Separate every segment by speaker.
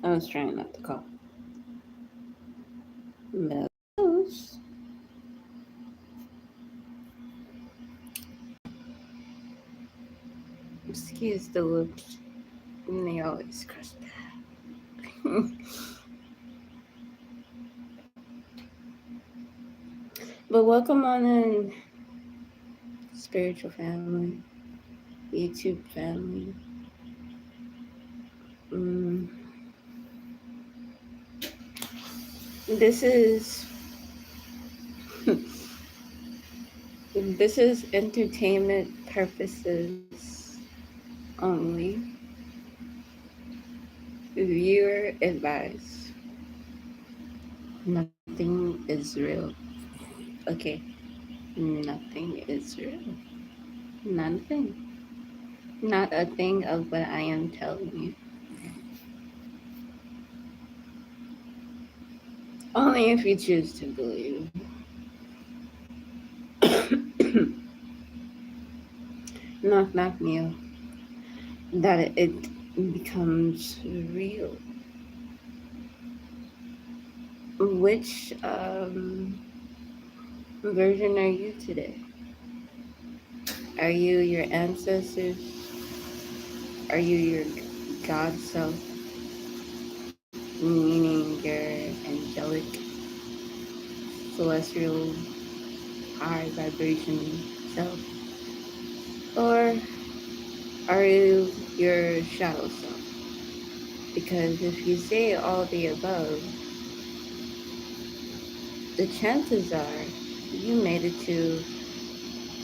Speaker 1: I was trying not to cough. Nose. Excuse the lips. And they always crush that. But welcome on in, spiritual family, YouTube family. Mm, this is this is entertainment purposes only. Viewer advice. Nothing is real. Okay. Nothing is real. Nothing. Not a thing of what I am telling you. Only if you choose to believe. Knock, knock, Neil. That it becomes real. Which version are you today? Are you your ancestors? Are you your God self? Meaning your angelic, celestial, high vibration self? Or are you your shadow self? Because if you say all the above, the chances are you made it to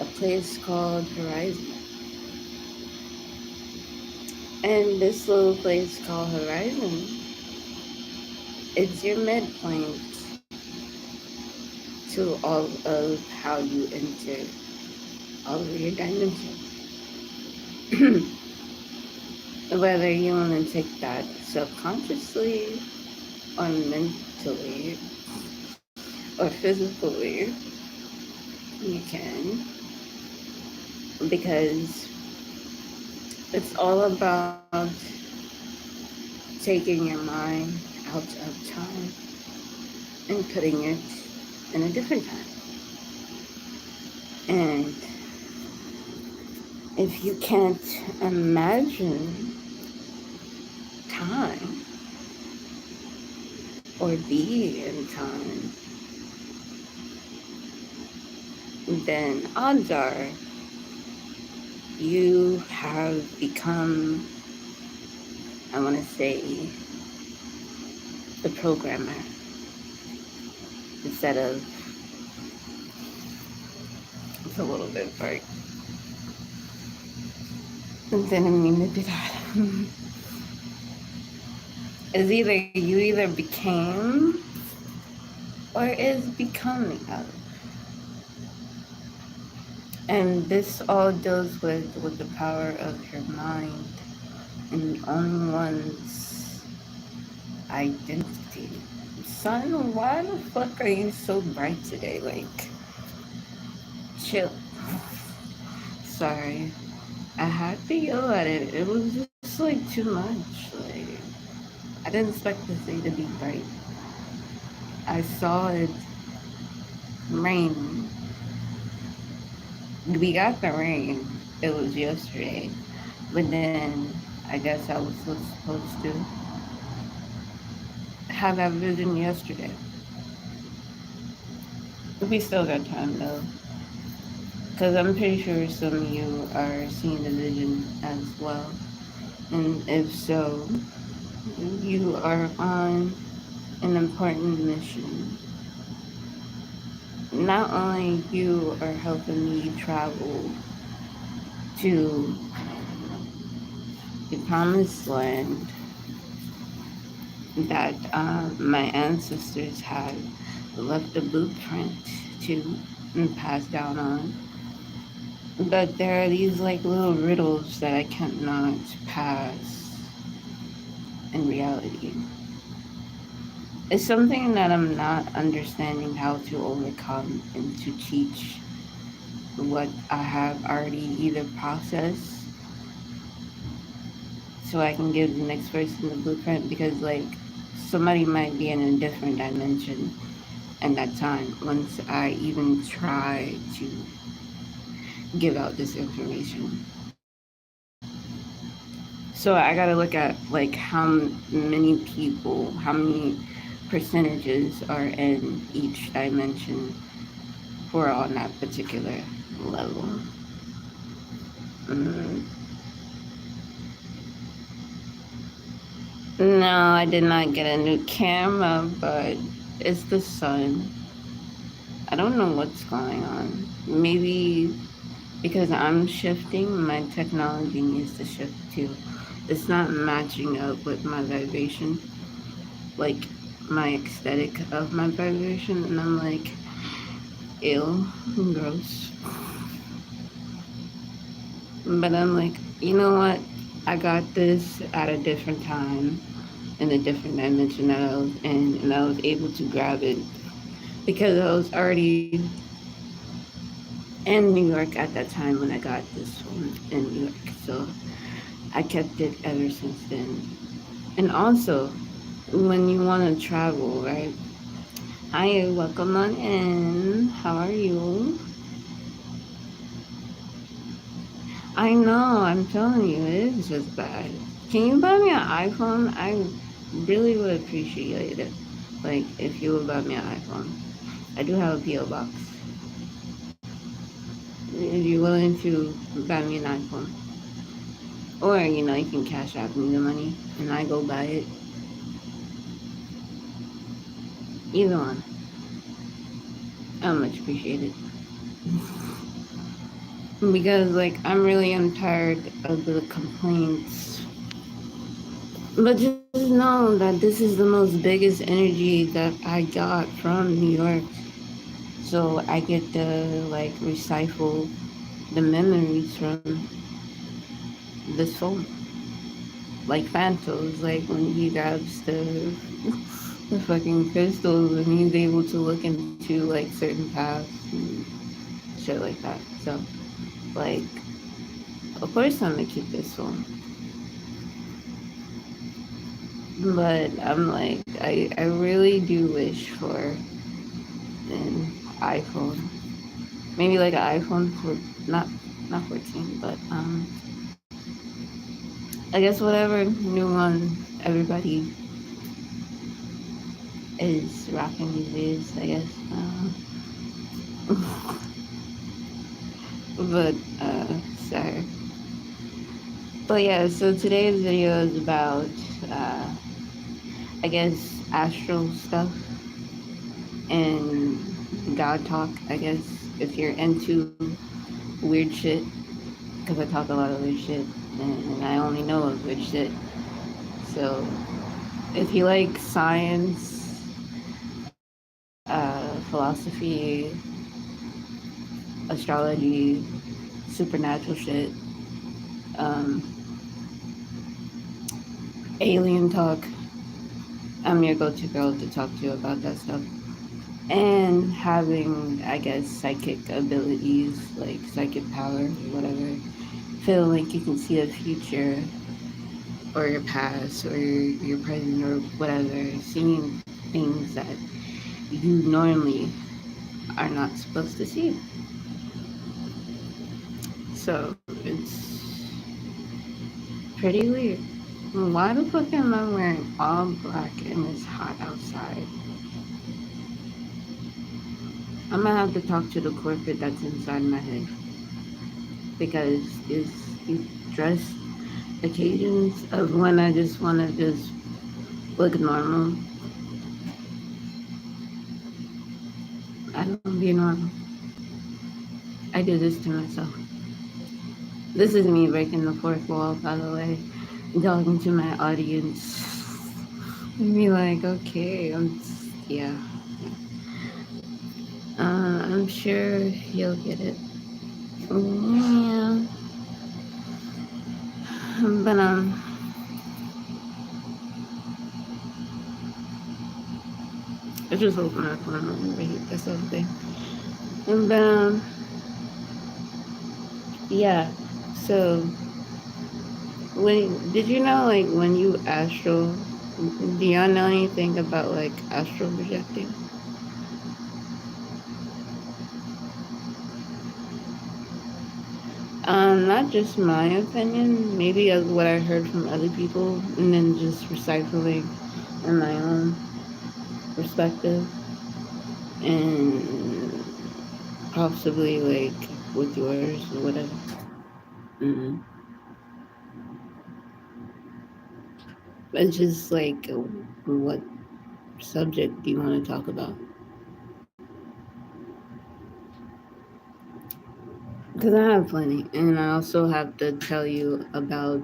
Speaker 1: a place called Horizon. And this little place called Horizon, it's your midpoint to all of how you enter all of your dimensions. Whether you want to take that subconsciously or mentally or physically, you can. Because it's all about taking your mind out of time and putting it in a different time. And if you can't imagine time or be in time, then odds are you have become, I want to say, the programmer instead of, it's a little bit dark. Didn't mean to do that. Is you either became or is becoming of. And this all deals with the power of your mind and owning one's identity. Son, why the fuck are you so bright today? Like, chill. Sorry. I had to yell at it. It was just like too much. Like, I didn't expect this day to be bright. I saw it rain. We got the rain. It was yesterday. But then I guess I was supposed to have that vision yesterday. We still got time though. Because I'm pretty sure some of you are seeing the vision as well. And if so, you are on an important mission. Not only you are helping me travel to the promised land that my ancestors had left a blueprint to and passed down on, but there are these like little riddles that I cannot pass in reality. It's something that I'm not understanding how to overcome and to teach what I have already either processed so I can give the next person the blueprint, because like somebody might be in a different dimension at that time once I even try to give out this information. So I gotta look at like how many people, how many percentages are in each dimension for on that particular level. Mm. No, I did not get a new camera, but it's the sun. I don't know what's going on. Maybe because I'm shifting, my technology needs to shift too. It's not matching up with my vibration, like my aesthetic of my vibration, and I'm like, ew, gross. But I'm like, you know what? I got this at a different time, in a different dimension that I was in, and I was able to grab it because I was already in New York at that time when I got this one in New York. So I kept it ever since then. And also, when you want to travel, right? Hi, welcome on in. How are you? I know, I'm telling you, it is just bad. Can you buy me an iPhone? I really would appreciate it. Like, if you would buy me an iPhone. I do have a P.O. box. If you're willing to buy me an iPhone. Or, you can cash out me the money and I go buy it. Either one. I much appreciate it. Because, like, I'm tired of the complaints. But just know that this is the most biggest energy that I got from New York. So I get to, like, recycle the memories from this phone. Like Phantos, like when he grabs the fucking crystals and he's able to look into like certain paths and shit like that. So, like, of course I'm gonna keep this phone. But I'm like, I really do wish for an iPhone. Maybe like an iPhone for not 14, but I guess whatever new one everybody is rocking these days, I guess. But sorry. But yeah, so today's video is about I guess astral stuff and God talk, I guess, if you're into weird shit, because I talk a lot of weird shit and I only know of weird shit. So if you like science, philosophy, astrology, supernatural shit, um, alien talk, I'm your go-to girl to talk to about that stuff. And having, I guess, psychic abilities, like psychic power, whatever. Feel like you can see the future or your past or your present or whatever. Seeing things that you normally are not supposed to see. So it's pretty weird. Why the fuck am I wearing all black and it's hot outside? I'm gonna have to talk to the corporate that's inside my head. Because it's these dress occasions of when I just wanna just look normal. I don't be normal. I do this to myself. This is me breaking the fourth wall, by the way, talking to my audience. And be like, okay, yeah. I'm sure you'll get it. Yeah. But, I just opened my phone and read this other thing. But, yeah. So, When did you know, like, when you astral, do y'all know anything about like astral projecting? Not just my opinion, maybe as what I heard from other people, and then just recycling in my own perspective, and possibly like with yours or whatever. Mm-hmm. It's just like, what subject do you want to talk about? Because I have plenty, and I also have to tell you about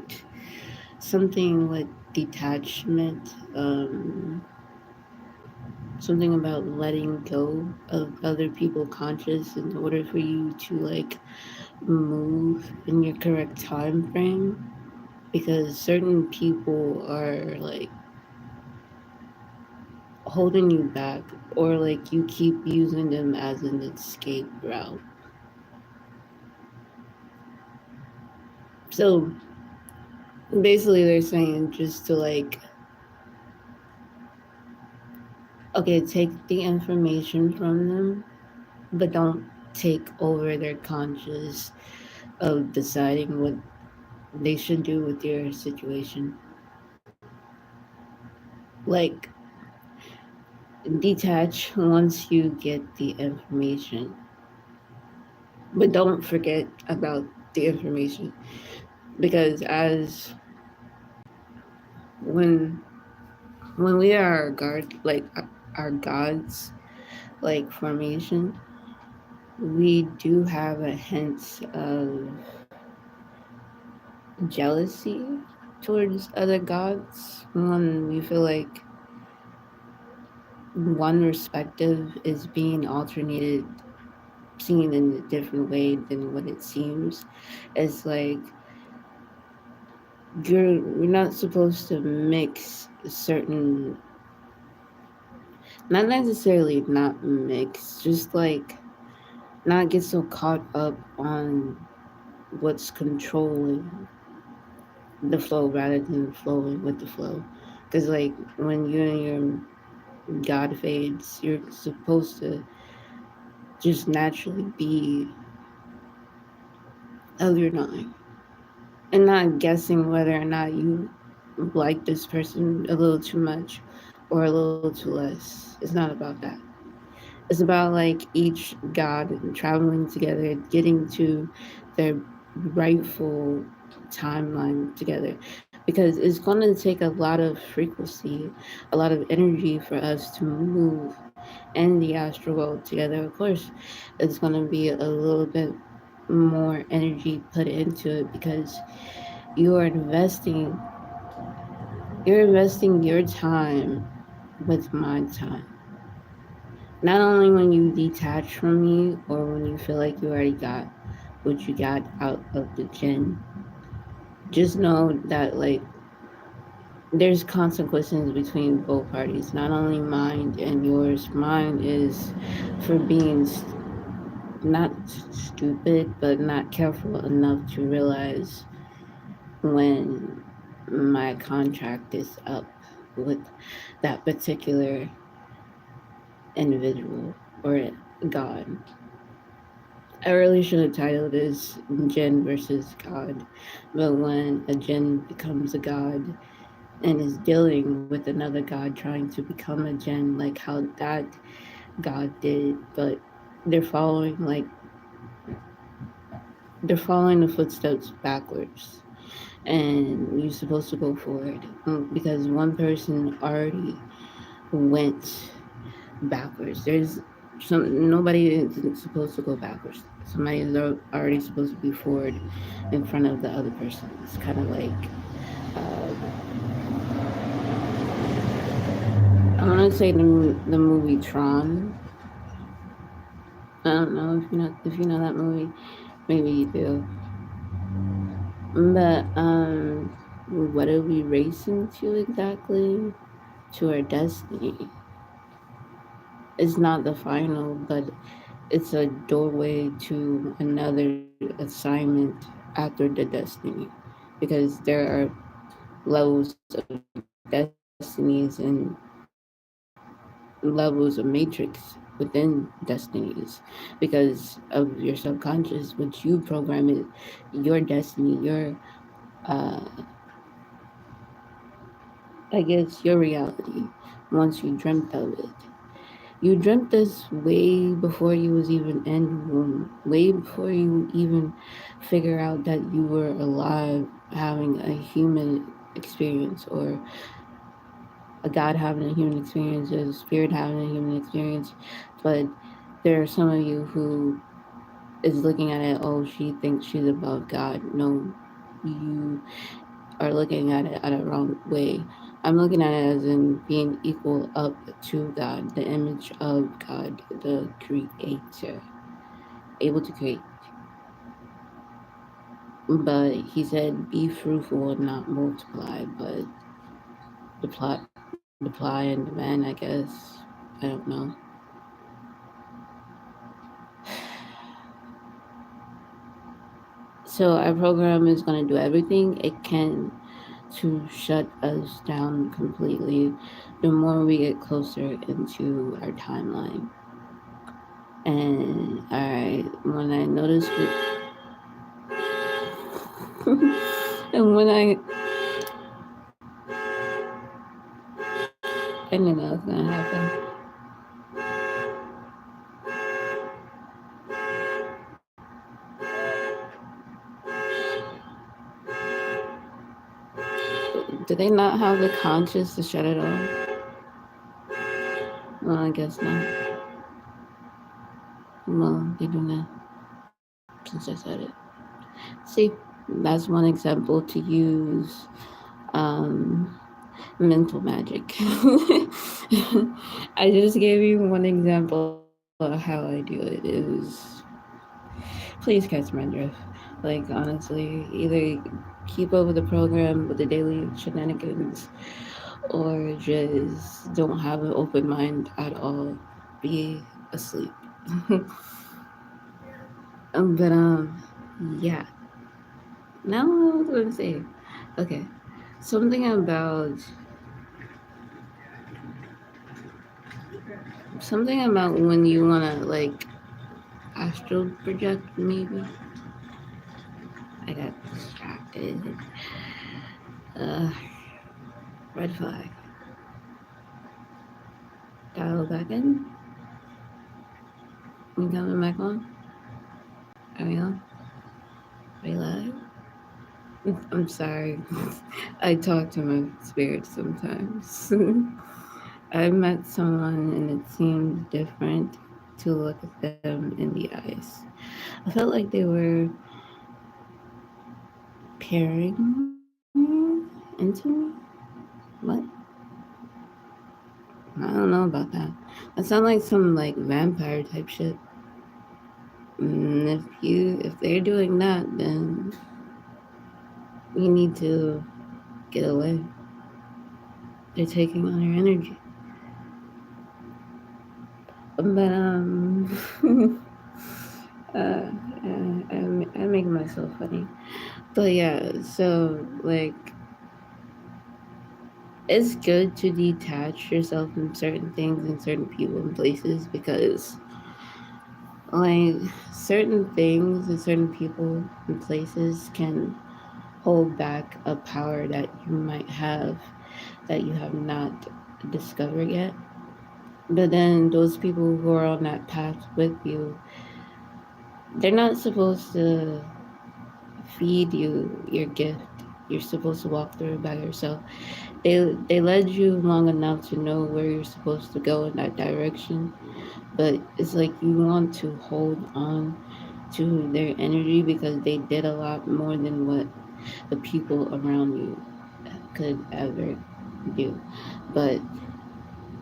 Speaker 1: something with detachment, something about letting go of other people conscious in order for you to like move in your correct time frame. Because certain people are like holding you back, or like you keep using them as an escape route. So basically, they're saying just to like, okay, take the information from them, but don't take over their conscious of deciding what they should do with your situation. Like, detach once you get the information, but don't forget about the information, because as when when we are guard like our gods like formation, we do have a hint of jealousy towards other gods when we feel like one perspective is being alternated, seen in a different way than what it seems. It's like you're not supposed to mix certain, not necessarily not mix, just like not get so caught up on what's controlling the flow rather than flowing with the flow. Because like when you and your God fades, you're supposed to just naturally be of your nine, and not guessing whether or not you like this person a little too much or a little too less. It's not about that. It's about like each God traveling together, getting to their rightful timeline together. Because it's going to take a lot of frequency, a lot of energy for us to move in the astral world together. Of course, it's going to be a little bit more energy put into it because you are investing your time with my time. Not only when you detach from me or when you feel like you already got what you got out of the gin, just know that like there's consequences between both parties, not only mine and yours. Mine is for being not stupid, but not careful enough to realize when my contract is up with that particular individual or God. I really should have titled this Jinn versus God, but when a Jinn becomes a God and is dealing with another God trying to become a Jinn, like how that God did, but they're following like they're following the footsteps backwards, and you're supposed to go forward because one person already went backwards. There's nobody isn't supposed to go backwards. Somebody is already supposed to be forward in front of the other person. It's kind of like I want to say the movie Tron. I don't know if you know that movie. Maybe you do. But what are we racing to exactly? To our destiny. It's not the final, but it's a doorway to another assignment after the destiny. because there are levels of destinies and levels of matrix within destinies because of your subconscious, which you program it, your destiny, uh, I guess your reality once you dreamt of it. You dreamt this way before you was even in the womb, way before you even figure out that you were alive, having a human experience, or a God having a human experience, or a spirit having a human experience. But there are some of you who is looking at it, oh, she thinks she's above God. No, you are looking at it at a wrong way. I'm looking at it as in being equal up to God, the image of God, the creator, able to create. But he said, be fruitful and not multiply, but deploy and demand, I guess. I don't know. So our program is going to do everything it can to shut us down completely the more we get closer into our timeline. And alright, when I noticed it, and when I knew that was gonna happen. Do they not have the conscience to shut it off? Well, I guess not. Well, they do now, since I said it. See, that's one example to use um, mental magic. I just gave you one example of how I do it. It was, please catch my drift. Like, honestly, either keep up with the program with the daily shenanigans or just don't have an open mind at all. Be asleep. But yeah. Now what was I gonna say? Okay, something about when you wanna like astral project. Maybe I got distracted. Uh, red flag. Dial back in. You coming back on? Are we on? Are we live? I'm sorry. I talk to my spirit sometimes. I met someone and it seemed different to look at them in the eyes. I felt like they were peering into me. What? I don't know about that. That sounds like some like vampire type shit. If they're doing that, then you need to get away. They're taking on your energy. But I make myself funny. But yeah, so like it's good to detach yourself from certain things and certain people and places because like certain things and certain people and places can hold back a power that you might have that you have not discovered yet. But then those people who are on that path with you, they're not supposed to feed you your gift. You're supposed to walk through it by yourself. They led you long enough to know where you're supposed to go in that direction, but it's like you want to hold on to their energy because they did a lot more than what the people around you could ever do. But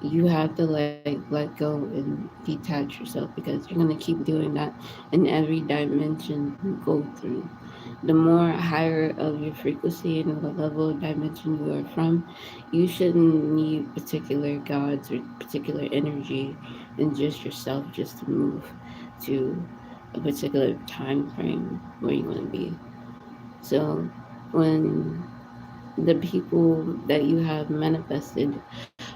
Speaker 1: you have to like let go and detach yourself because you're gonna keep doing that in every dimension you go through. The more higher of your frequency and the level of dimension you are from, you shouldn't need particular gods or particular energy and just yourself just to move to a particular time frame where you want to be. So when the people that you have manifested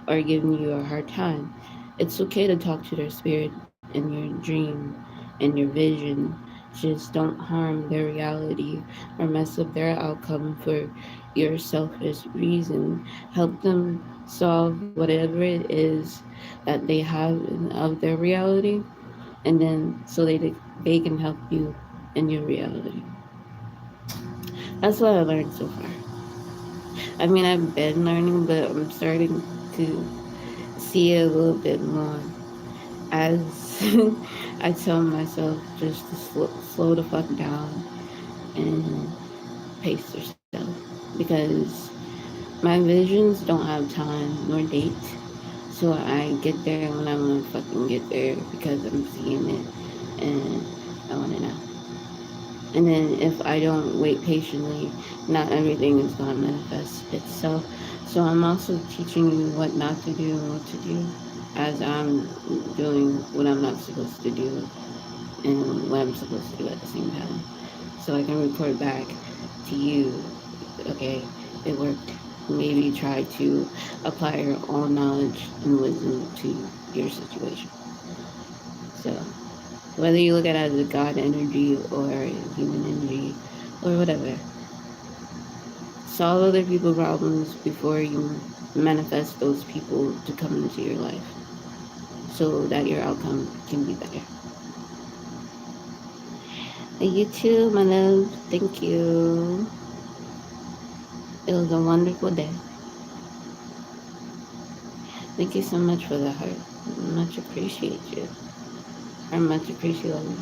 Speaker 1: are giving you a hard time. It's okay to talk to their spirit in your dream and your vision. Just don't harm their reality or mess up their outcome for your selfish reason. Help them solve whatever it is that they have of their reality, and then so they can help you in your reality. That's what I learned so far. I mean, I've been learning, but I'm starting to see it a little bit more as I tell myself just to slow the fuck down and pace yourself, because my visions don't have time nor date. So I get there when I want to fucking get there because I'm seeing it and I want to know. And then if I don't wait patiently, not everything is going to manifest itself. So I'm also teaching you what not to do and what to do as I'm doing what I'm not supposed to do and what I'm supposed to do at the same time. So I can report back to you, okay, it worked. Maybe try to apply your own knowledge and wisdom to your situation. So whether you look at it as a God energy or human energy or whatever, solve other people's problems before you manifest those people to come into your life so that your outcome can be better. And you too, my love. Thank you. It was a wonderful day. Thank you so much for the heart. Much appreciate you. I much appreciate you.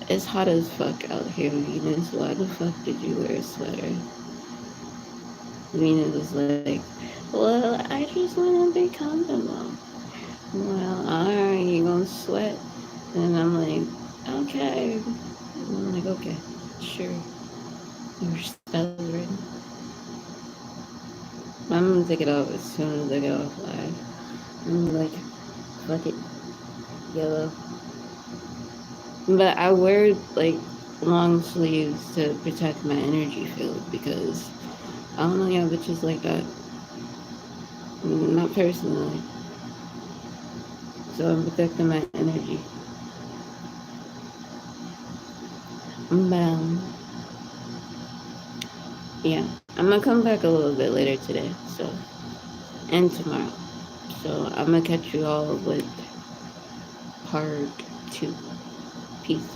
Speaker 1: It's hot as fuck out here, Venus. Why the fuck did you wear a sweater? Venus was like, well, I just want to be comfortable. Well, alright, you gonna sweat? And I'm like, okay. And I'm like, okay, sure. You're stubborn. I'm gonna take it off as soon as I get off live. I'm like, fuck it, yellow. But I wear like long sleeves to protect my energy field because I don't know y'all bitches like that. Not personally. So I'm protecting my energy. But yeah, I'm gonna come back a little bit later today, so and tomorrow. So I'm gonna catch you all with part 2. Peace.